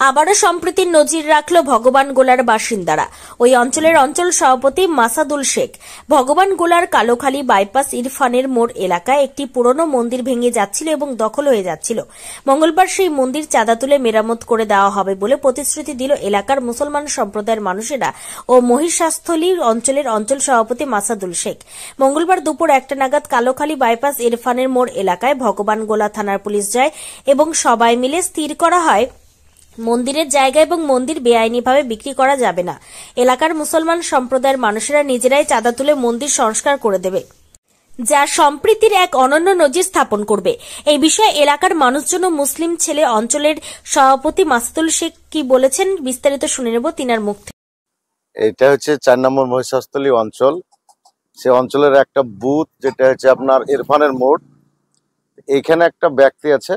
আবারও সম্প্রীতির নজির রাখল ভগবান গোলার বাসিন্দারা। ওই অঞ্চলের অঞ্চল সভাপতি মাসাদুল শেখ ভগবান গোলার কালোখালী বাইপাস ইরফানের মোড় এলাকায় একটি পুরনো মন্দির ভেঙে যাচ্ছিল এবং দখল হয়ে যাচ্ছিল। মঙ্গলবার সেই মন্দির চাঁদা তুলে মেরামত করে দেওয়া হবে বলে প্রতিশ্রুতি দিল এলাকার মুসলমান সম্প্রদায়ের মানুষেরা ও মহিষাস্থলী অঞ্চলের অঞ্চল সভাপতি মাসাদুল শেখ। মঙ্গলবার দুপুর 1টা নাগাদ কালোখালী বাইপাস ইরফানের মোড় এলাকায় ভগবান গোলা থানার পুলিশ যায় এবং সবাই মিলে স্থির করা হয় মন্দিরের জায়গা এবং মন্দির বেআইনিভাবে বিক্রি করা যাবে না। এলাকার মুসলমান সম্প্রদায়ের মানুষেরা নিজেরাই চাঁদা তুলে মন্দির সংস্কার করে দেবে, যা সম্প্রীতির এক অনন্য নজির স্থাপন করবে। এই বিষয়ে এলাকার মানুষজন ও মুসলিম ছেলে অঞ্চলের সভাপতি মাসাদুল শেখ কি বলেছেন বিস্তারিত শুনে নেব তিনার মুখ থেকে। এটা হচ্ছে 4 নম্বর মহিষাস্থলী অঞ্চল। সে অঞ্চলের একটা বুথ যেটা হচ্ছে আপনার ইরফানের মোড়। এইখানে একটা ব্যক্তি আছে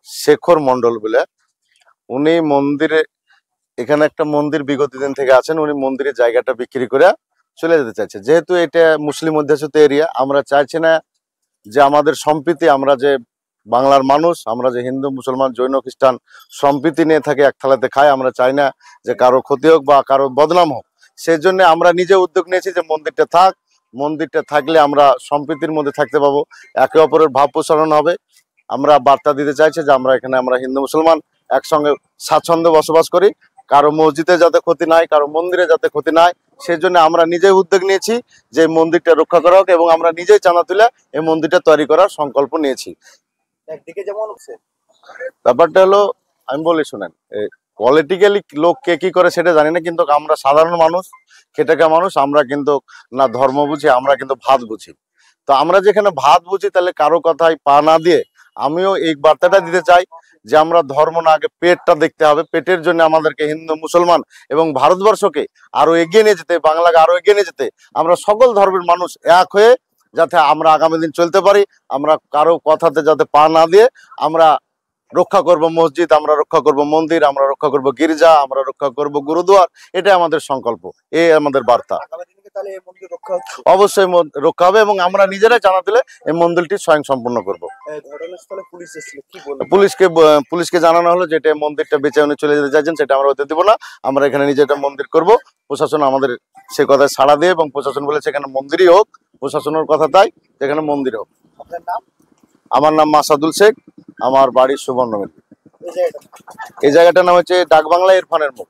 শেখর মন্ডল বলে, উনি মন্দিরে এখানে একটা মন্দির বিগত দিন থেকে আছেন, উনি মন্দিরের জায়গাটা বিক্রি করে চলে যেতে চাইছে। যেহেতু এটা মুসলিম অধ্যুষিত এরিয়া, আমরা চাইছি না যে আমাদের সম্প্রীতি, আমরা যে বাংলার মানুষ, আমরা যে হিন্দু মুসলমান জৈন খ্রিস্টান সম্প্রীতি নিয়ে থাকি, এক থালাতে খাই, আমরা চাই না যে কারো ক্ষতি হোক বা কারো বদনাম হোক। সেই জন্য আমরা নিজে উদ্যোগ নিয়েছি যে মন্দিরটা থাক, মন্দিরটা থাকলে আমরা সম্প্রীতির মধ্যে থাকতে পাবো, একে অপরের ভাব প্রসারণ হবে। আমরা বার্তা দিতে চাইছি যে আমরা এখানে আমরা হিন্দু মুসলমান একসঙ্গে স্বাচ্ছন্দ্যে বসবাস করি, কারো মসজিদে যাতে ক্ষতি নাই, কারো মন্দিরে যাতে ক্ষতি নাই। সেই জন্য আমরা নিজেই উদ্যোগ নিয়েছি যে মন্দিরটা রক্ষা করা হোক এবং আমরা নিজেই চাঁদা তুলে এই মন্দিরটা তৈরি করার সংকল্প নিয়েছি। একদিকে যেমন ব্যাপারটা হলো, আমি বলি শুনেন, পলিটিক্যালি লোক কে কি করে সেটা জানি না, কিন্তু আমরা সাধারণ মানুষ, খেটেখা মানুষ, আমরা কিন্তু না ধর্ম বুঝি, আমরা কিন্তু ভাত বুঝি। তো আমরা যেখানে ভাত বুঝি, তাহলে কারো কথায় পা না দিয়ে আমিও এই বার্তাটা দিতে চাই যে আমরা ধর্ম না, আগে পেটটা দেখতে হবে। পেটের জন্য আমাদেরকে হিন্দু মুসলমান এবং ভারতবর্ষকে আরো এগিয়ে নিয়ে যেতে, বাংলাকে আরো এগিয়ে নিয়ে যেতে, আমরা সকল ধর্মের মানুষ এক হয়ে যাতে আমরা আগামী দিন চলতে পারি। আমরা কারো কথাতে যাতে পা না দিয়ে আমরা রক্ষা করব মসজিদ, আমরা রক্ষা করব মন্দির, আমরা রক্ষা করব গির্জা, আমরা রক্ষা করব গুরুদুয়ার। এটাই আমাদের সংকল্প, এই আমাদের বার্তা। অবশ্যই রক্ষা হবে এবং আমরা নিজেরাই জানা দিলে এই মন্দিরটি স্বয়ং সম্পূর্ণ করবো। পুলিশকে জানানো হলো যে এটা মন্দিরটা বেঁচে উনি চলে যেতে চাইছেন, সেটা আমরা হতে দেবো না, আমরা এখানে নিজেটা মন্দির করব। প্রশাসন আমাদের সে কথায় সাড়া দিয়ে এবং প্রশাসন বলেছে এখানে মন্দিরই হোক, প্রশাসনের কথা তাই এখানে মন্দির হোক। আমার নাম মাসাদুল শেখ, আমার বাড়ি সুবর্ণমিল। এই জায়গাটার নাম হচ্ছে ডাকবাংলা ইরফানের মুখ।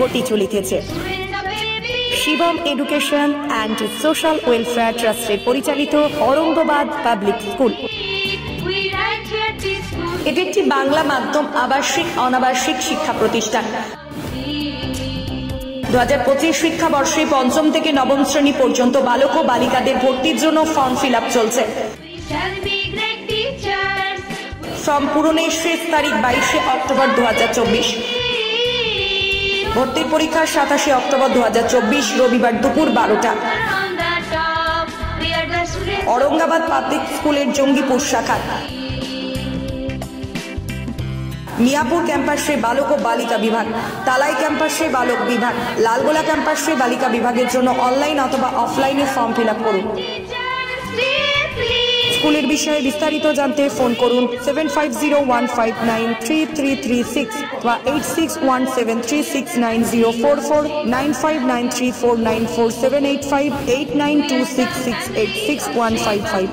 ঘটি চলিতেছে Shivam education and social welfare ট্রাস্টের পরিচালিত অরঙ্গবাদ পাবলিক স্কুল। এটি একটি বাংলা মাধ্যম আবাসিক অনাবাসিক শিক্ষা প্রতিষ্ঠান। 2025 শিক্ষাবর্ষে 5ম থেকে 9ম শ্রেণী পর্যন্ত বালক ও বালিকাদের ভর্তির জন্য ফর্ম ফিল আপ চলছে। ফর্ম পূরণের শেষ তারিখ 22শে অক্টোবর 2024। ভর্তির পরীক্ষা 27শে অক্টোবর 2024 রবিবার দুপুর 12টা। औरंगाबाद पाब्लिक स्कूलेर जंगीपुर शाखा, मियापुर कैम्पासे बालक और बालिका विभाग, तालाई कैम्पासे बालक विभाग, लालगोला कैम्पासे बालिका विभागेर जोन्नो अनलाइन अथवा अफलाइने फर्म फिल आप करुन। स्कूलेर विषये विस्तारित जानते फोन करुन 7501593336 বা 8617369044 9593494785 8926686155।